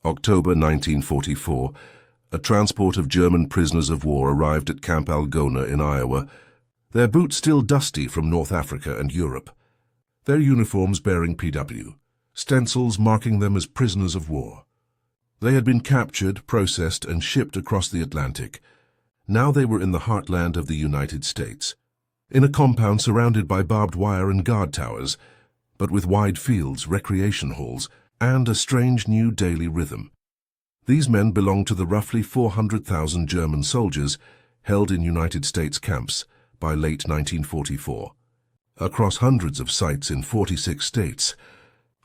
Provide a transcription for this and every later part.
October 1944, a transport of German prisoners of war arrived at Camp Algona in Iowa, their boots still dusty from North Africa and Europe, their uniforms bearing PW, stencils marking them as prisoners of war. They had been captured, processed, and shipped across the Atlantic. Now they were in the heartland of the United States, in a compound surrounded by barbed wire and guard towers, but with wide fields, recreation halls, and a strange new daily rhythm. These men belonged to the roughly 400,000 German soldiers held in United States camps by late 1944, across hundreds of sites in 46 states.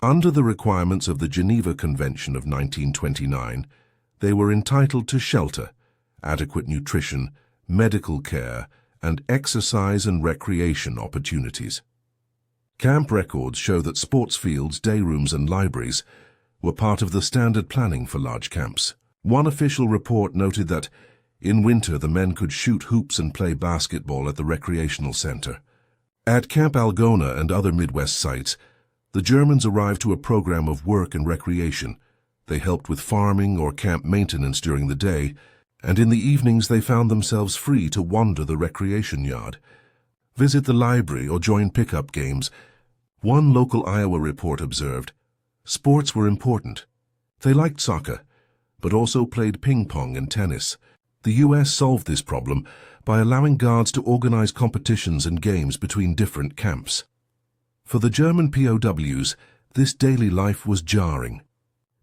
Under the requirements of the Geneva Convention of 1929, they were entitled to shelter, adequate nutrition, medical care, and exercise and recreation opportunities. Camp records show that sports fields, day rooms, and libraries were part of the standard planning for large camps. One official report noted that in winter the men could shoot hoops and play basketball at the recreational center. At Camp Algona and other Midwest sites, the Germans arrived to a program of work and recreation. They helped with farming or camp maintenance during the day, and in the evenings they found themselves free to wander the recreation yard, visit the library, or join pickup games. One local Iowa report observed, sports were important. They liked soccer, but also played ping pong and tennis. The U.S. solved this problem by allowing guards to organize competitions and games between different camps. For the German POWs, this daily life was jarring.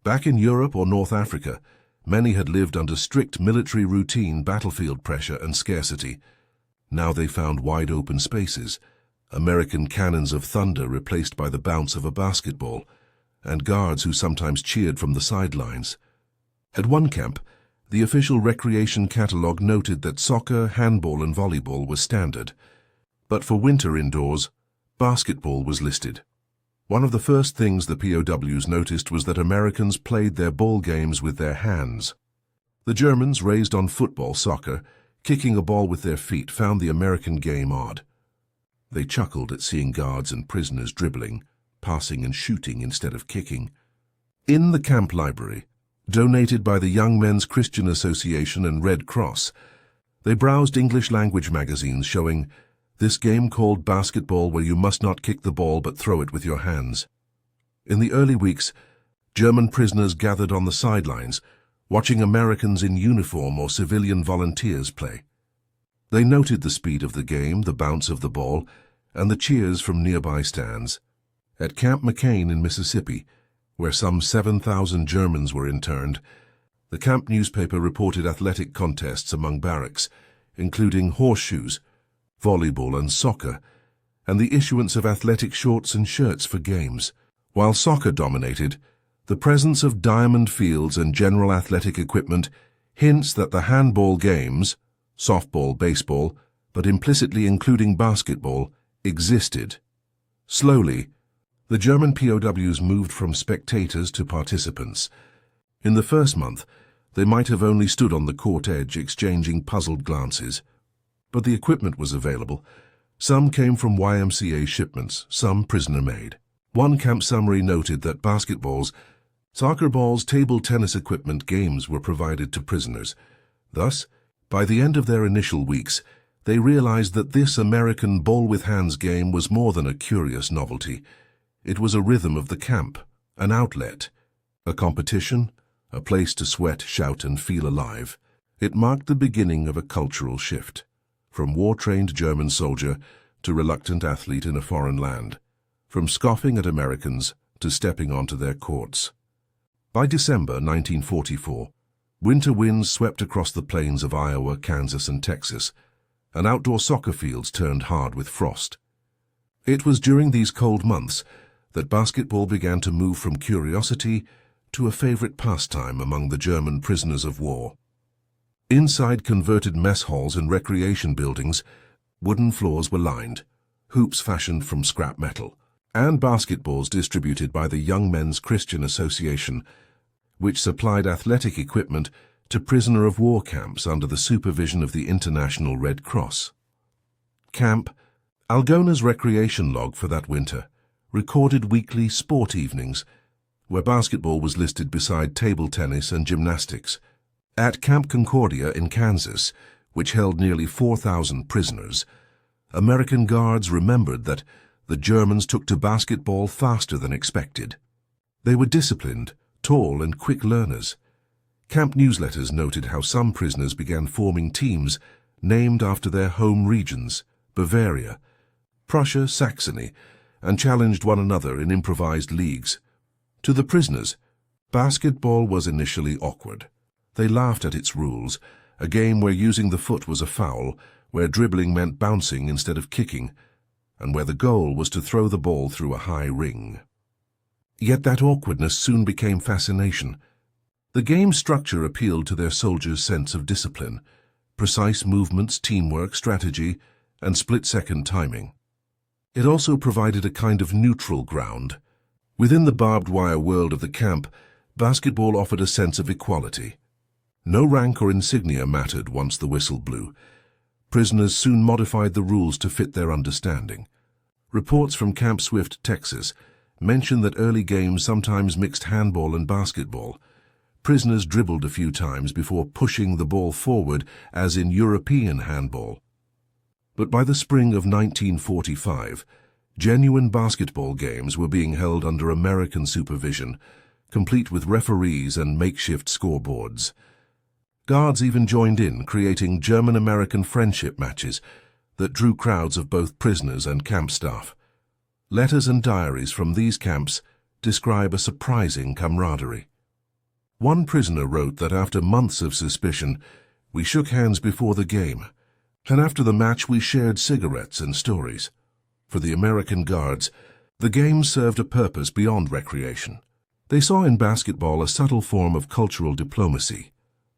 Back in Europe or North Africa, many had lived under strict military routine, battlefield pressure, and scarcity. Now they found wide open spaces, American cannons of thunder replaced by the bounce of a basketball, and guards who sometimes cheered from the sidelines. At one camp, the official recreation catalog noted that soccer, handball, and volleyball were standard, but for winter indoors, basketball was listed. One of the first things the POWs noticed was that Americans played their ball games with their hands. The Germans, raised on football, soccer, kicking a ball with their feet, found the American game odd. They chuckled at seeing guards and prisoners dribbling, passing and shooting instead of kicking. In the camp library, donated by the Young Men's Christian Association and Red Cross, they browsed English-language magazines showing this game called basketball, where you must not kick the ball but throw it with your hands. In the early weeks, German prisoners gathered on the sidelines, watching Americans in uniform or civilian volunteers play. They noted the speed of the game, the bounce of the ball, and the cheers from nearby stands. At Camp McCain in Mississippi, where some 7,000 Germans were interned, the camp newspaper reported athletic contests among barracks, including horseshoes, volleyball, and soccer, and the issuance of athletic shorts and shirts for games. While soccer dominated, the presence of diamond fields and general athletic equipment hints that the handball games, softball, baseball, but implicitly including basketball, existed. Slowly, the German POWs moved from spectators to participants. In the first month, they might have only stood on the court edge exchanging puzzled glances. But the equipment was available. Some came from YMCA shipments, some prisoner-made. One camp summary noted that basketballs, soccer balls, table tennis equipment, games were provided to prisoners. Thus, by the end of their initial weeks, they realized that this American ball-with-hands game was more than a curious novelty. It was a rhythm of the camp, an outlet, a competition, a place to sweat, shout, and feel alive. It marked the beginning of a cultural shift, from war-trained German soldier to reluctant athlete in a foreign land, from scoffing at Americans to stepping onto their courts. By December 1944, winter winds swept across the plains of Iowa, Kansas, and Texas, and outdoor soccer fields turned hard with frost. It was during these cold months that basketball began to move from curiosity to a favorite pastime among the German prisoners of war. Inside converted mess halls and recreation buildings, wooden floors were lined, hoops fashioned from scrap metal, and basketballs distributed by the Young Men's Christian Association, which supplied athletic equipment to prisoner of war camps under the supervision of the International Red Cross. Camp Algona's recreation log for that winter recorded weekly sport evenings, where basketball was listed beside table tennis and gymnastics. At Camp Concordia in Kansas, which held nearly 4,000 prisoners, American guards remembered that the Germans took to basketball faster than expected. They were disciplined, tall and quick learners. Camp newsletters noted how some prisoners began forming teams named after their home regions, Bavaria, Prussia, Saxony, and challenged one another in improvised leagues. To the prisoners, basketball was initially awkward. They laughed at its rules, a game where using the foot was a foul, where dribbling meant bouncing instead of kicking, and where the goal was to throw the ball through a high ring. Yet that awkwardness soon became fascination. The game's structure appealed to their soldiers' sense of discipline, precise movements, teamwork, strategy, and split-second timing. It also provided a kind of neutral ground. Within the barbed wire world of the camp, basketball offered a sense of equality. No rank or insignia mattered once the whistle blew. Prisoners soon modified the rules to fit their understanding. Reports from Camp Swift, Texas, mention that early games sometimes mixed handball and basketball. Prisoners dribbled a few times before pushing the ball forward, as in European handball. But by the spring of 1945, genuine basketball games were being held under American supervision, complete with referees and makeshift scoreboards. Guards even joined in, creating German-American friendship matches that drew crowds of both prisoners and camp staff. Letters and diaries from these camps describe a surprising camaraderie. One prisoner wrote that after months of suspicion, we shook hands before the game, and after the match we shared cigarettes and stories. For the American guards, the game served a purpose beyond recreation. They saw in basketball a subtle form of cultural diplomacy,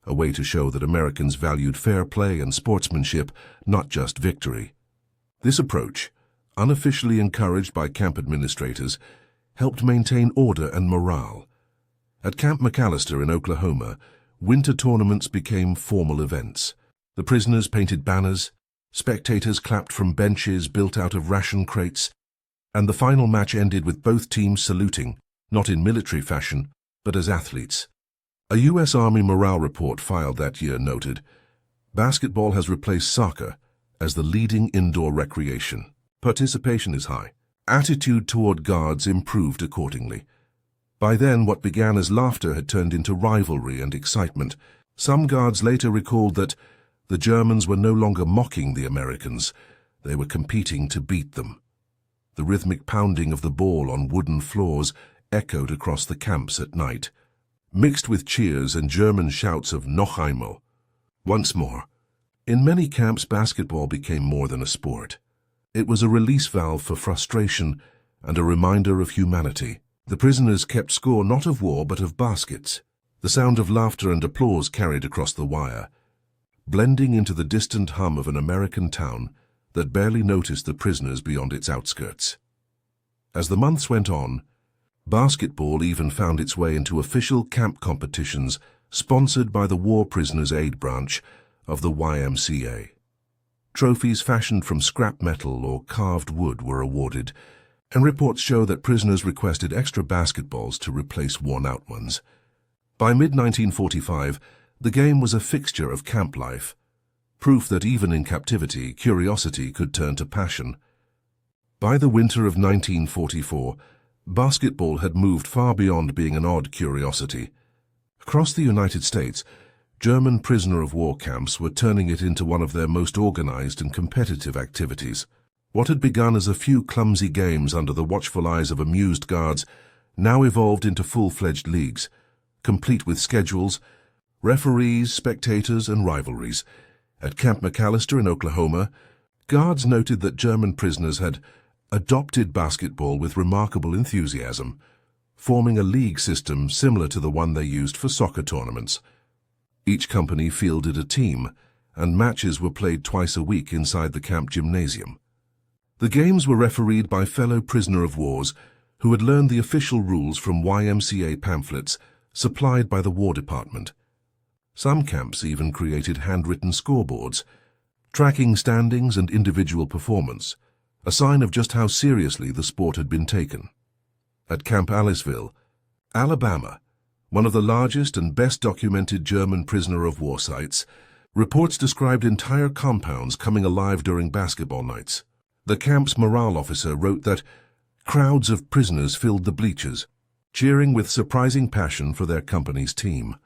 a way to show that Americans valued fair play and sportsmanship, not just victory. This approach, unofficially encouraged by camp administrators, helped maintain order and morale. At Camp McAllister in Oklahoma, winter tournaments became formal events. The prisoners painted banners, spectators clapped from benches built out of ration crates, and the final match ended with both teams saluting, not in military fashion, but as athletes. A U.S. Army morale report filed that year noted, "Basketball has replaced soccer as the leading indoor recreation. Participation is high. Attitude toward guards improved accordingly." By then, what began as laughter had turned into rivalry and excitement. Some guards later recalled that the Germans were no longer mocking the Americans, they were competing to beat them. The rhythmic pounding of the ball on wooden floors echoed across the camps at night, mixed with cheers and German shouts of "Noch einmal," once more. In many camps, basketball became more than a sport. It was a release valve for frustration and a reminder of humanity. The prisoners kept score not of war but of baskets. The sound of laughter and applause carried across the wire, blending into the distant hum of an American town that barely noticed the prisoners beyond its outskirts. As the months went on, basketball even found its way into official camp competitions sponsored by the War Prisoners' Aid Branch of the YMCA. Trophies fashioned from scrap metal or carved wood were awarded, and reports show that prisoners requested extra basketballs to replace worn-out ones. By mid-1945, the game was a fixture of camp life, proof that even in captivity, curiosity could turn to passion. By the winter of 1944, basketball had moved far beyond being an odd curiosity. Across the United States, German prisoner-of-war camps were turning it into one of their most organized and competitive activities. What had begun as a few clumsy games under the watchful eyes of amused guards now evolved into full-fledged leagues, complete with schedules, referees, spectators, and rivalries. At Camp McAllister in Oklahoma, guards noted that German prisoners had adopted basketball with remarkable enthusiasm, forming a league system similar to the one they used for soccer tournaments. Each company fielded a team, and matches were played twice a week inside the camp gymnasium. The games were refereed by fellow prisoner-of-wars who had learned the official rules from YMCA pamphlets supplied by the War Department. Some camps even created handwritten scoreboards, tracking standings and individual performance, a sign of just how seriously the sport had been taken. At Camp Aliceville, Alabama, one of the largest and best documented German prisoner of war sites, reports described entire compounds coming alive during basketball nights. The camp's morale officer wrote that crowds of prisoners filled the bleachers, cheering with surprising passion for their company's team.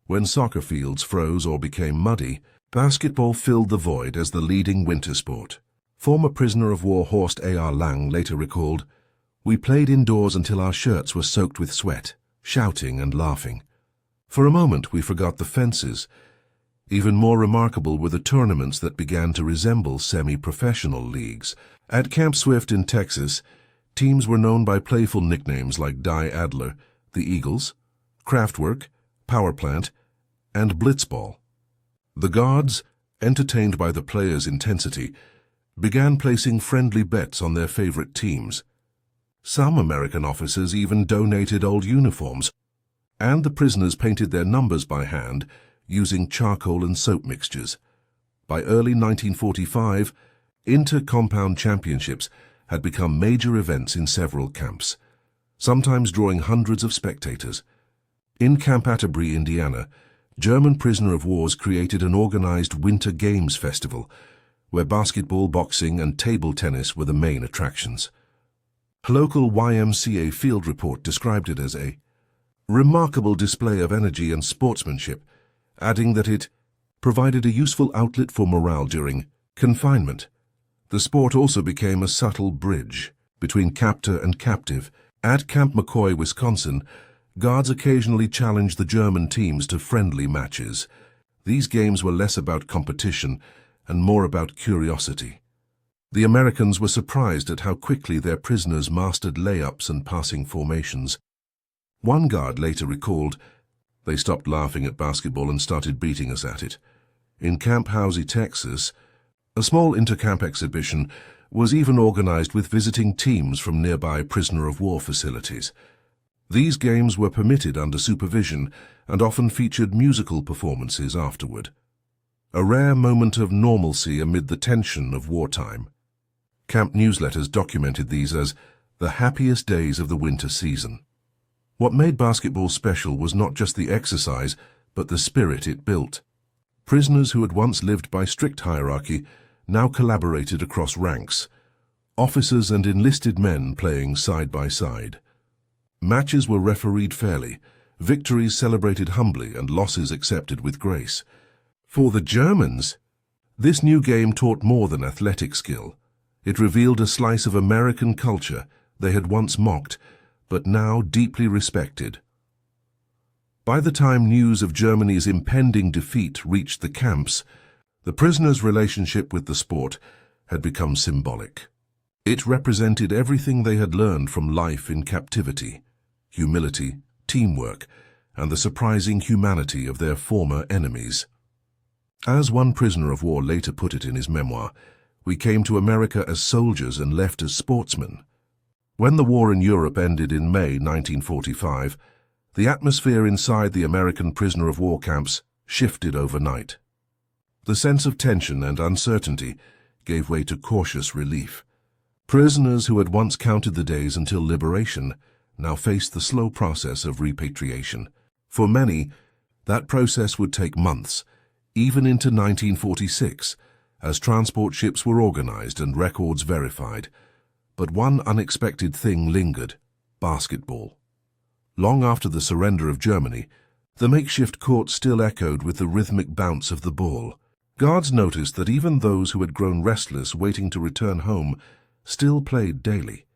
When soccer fields froze or became muddy, basketball filled the void as the leading winter sport. Former prisoner of war Horst A.R. Lang later recalled, "We played indoors until our shirts were soaked with sweat, shouting and laughing. For a moment we forgot the fences. Even more remarkable were the tournaments that began to resemble semi-professional leagues. At Camp Swift in Texas, teams were known by playful nicknames like Die Adler, the Eagles, Kraftwerk, Power Plant, and Blitzball. The guards, entertained by the players' intensity, began placing friendly bets on their favorite teams. Some American officers even donated old uniforms, and the prisoners painted their numbers by hand using charcoal and soap mixtures. By early 1945, inter-compound championships had become major events in several camps, sometimes drawing hundreds of spectators. In Camp Atterbury, Indiana, German prisoner of wars created an organized Winter Games festival, where basketball, boxing, and table tennis were the main attractions. A local YMCA field report described it as a remarkable display of energy and sportsmanship, adding that it provided a useful outlet for morale during confinement. The sport also became a subtle bridge between captor and captive. At Camp McCoy, Wisconsin, guards occasionally challenged the German teams to friendly matches. These games were less about competition and more about curiosity. The Americans were surprised at how quickly their prisoners mastered layups and passing formations. One guard later recalled, "They stopped laughing at basketball and started beating us at it." In Camp Housie, Texas, a small intercamp exhibition was even organized with visiting teams from nearby prisoner of war facilities. These games were permitted under supervision and often featured musical performances afterward. A rare moment of normalcy amid the tension of wartime. Camp newsletters documented these as the happiest days of the winter season. What made basketball special was not just the exercise, but the spirit it built. Prisoners who had once lived by strict hierarchy now collaborated across ranks, officers and enlisted men playing side by side. Matches were refereed fairly, victories celebrated humbly, and losses accepted with grace. For the Germans, this new game taught more than athletic skill. It revealed a slice of American culture they had once mocked, but now deeply respected. By the time news of Germany's impending defeat reached the camps, the prisoners' relationship with the sport had become symbolic. It represented everything they had learned from life in captivity: humility, teamwork, and the surprising humanity of their former enemies. As one prisoner of war later put it in his memoir, "We came to America as soldiers and left as sportsmen." When the war in Europe ended in May 1945, the atmosphere inside the American prisoner of war camps shifted overnight. The sense of tension and uncertainty gave way to cautious relief. Prisoners who had once counted the days until liberation now faced the slow process of repatriation. For many, that process would take months, even into 1946, as transport ships were organized and records verified. But one unexpected thing lingered: basketball. Long after the surrender of Germany, the makeshift court still echoed with the rhythmic bounce of the ball. Guards noticed that even those who had grown restless waiting to return home still played daily.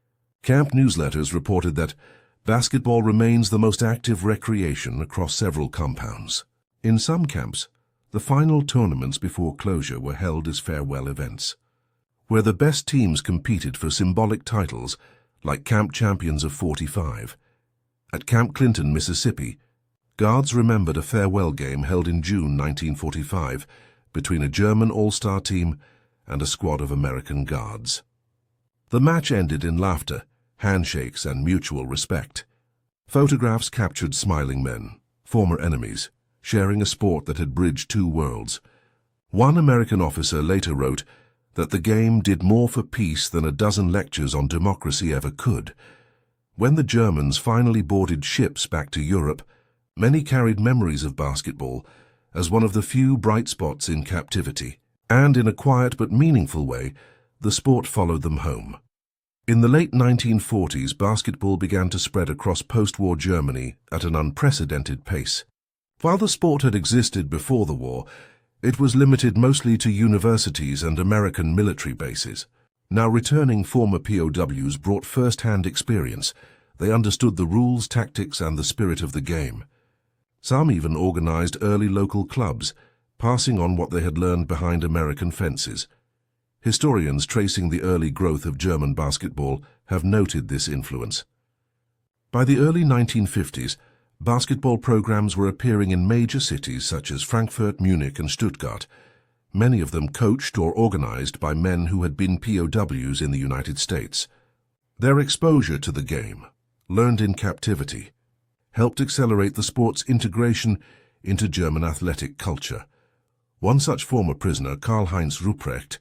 Camp newsletters reported that basketball remains the most active recreation across several compounds. In some camps, the final tournaments before closure were held as farewell events, where the best teams competed for symbolic titles like Camp Champions of '45. At Camp Clinton, Mississippi, guards remembered a farewell game held in June 1945 between a German all-star team and a squad of American guards. The match ended in laughter, handshakes, and mutual respect. Photographs captured smiling men, former enemies, sharing a sport that had bridged two worlds. One American officer later wrote that the game did more for peace than a dozen lectures on democracy ever could. When the Germans finally boarded ships back to Europe, many carried memories of basketball as one of the few bright spots in captivity, and in a quiet but meaningful way, the sport followed them home. In the late 1940s, basketball began to spread across post-war Germany at an unprecedented pace. While the sport had existed before the war, it was limited mostly to universities and American military bases. Now returning former POWs brought first-hand experience. They understood the rules, tactics, and the spirit of the game. Some even organized early local clubs, passing on what they had learned behind American fences. Historians tracing the early growth of German basketball have noted this influence. By the early 1950s, basketball programs were appearing in major cities such as Frankfurt, Munich, and Stuttgart, many of them coached or organized by men who had been POWs in the United States. Their exposure to the game, learned in captivity, helped accelerate the sport's integration into German athletic culture. One such former prisoner, Karl-Heinz Ruprecht,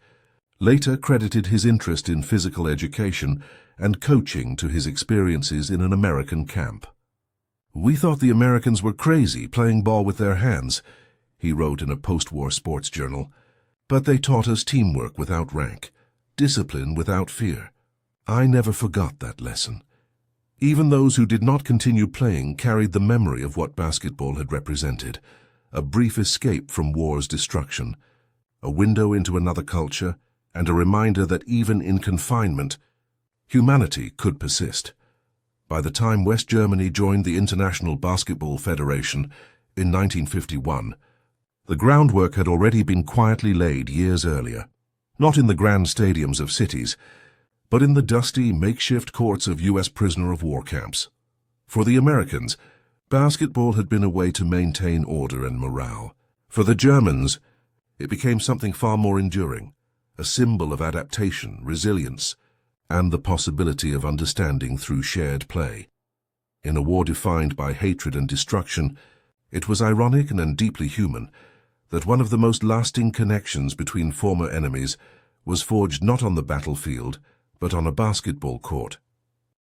later credited his interest in physical education and coaching to his experiences in an American camp. "We thought the Americans were crazy playing ball with their hands," he wrote in a post-war sports journal, "but they taught us teamwork without rank, discipline without fear. I never forgot that lesson." Even those who did not continue playing carried the memory of what basketball had represented, a brief escape from war's destruction, a window into another culture, and a reminder that even in confinement, humanity could persist. By the time West Germany joined the International Basketball Federation in 1951, the groundwork had already been quietly laid years earlier, not in the grand stadiums of cities, but in the dusty, makeshift courts of U.S. prisoner of war camps. For the Americans, basketball had been a way to maintain order and morale. For the Germans, it became something far more enduring, a symbol of adaptation, resilience, and the possibility of understanding through shared play. In a war defined by hatred and destruction, it was ironic and deeply human that one of the most lasting connections between former enemies was forged not on the battlefield, but on a basketball court.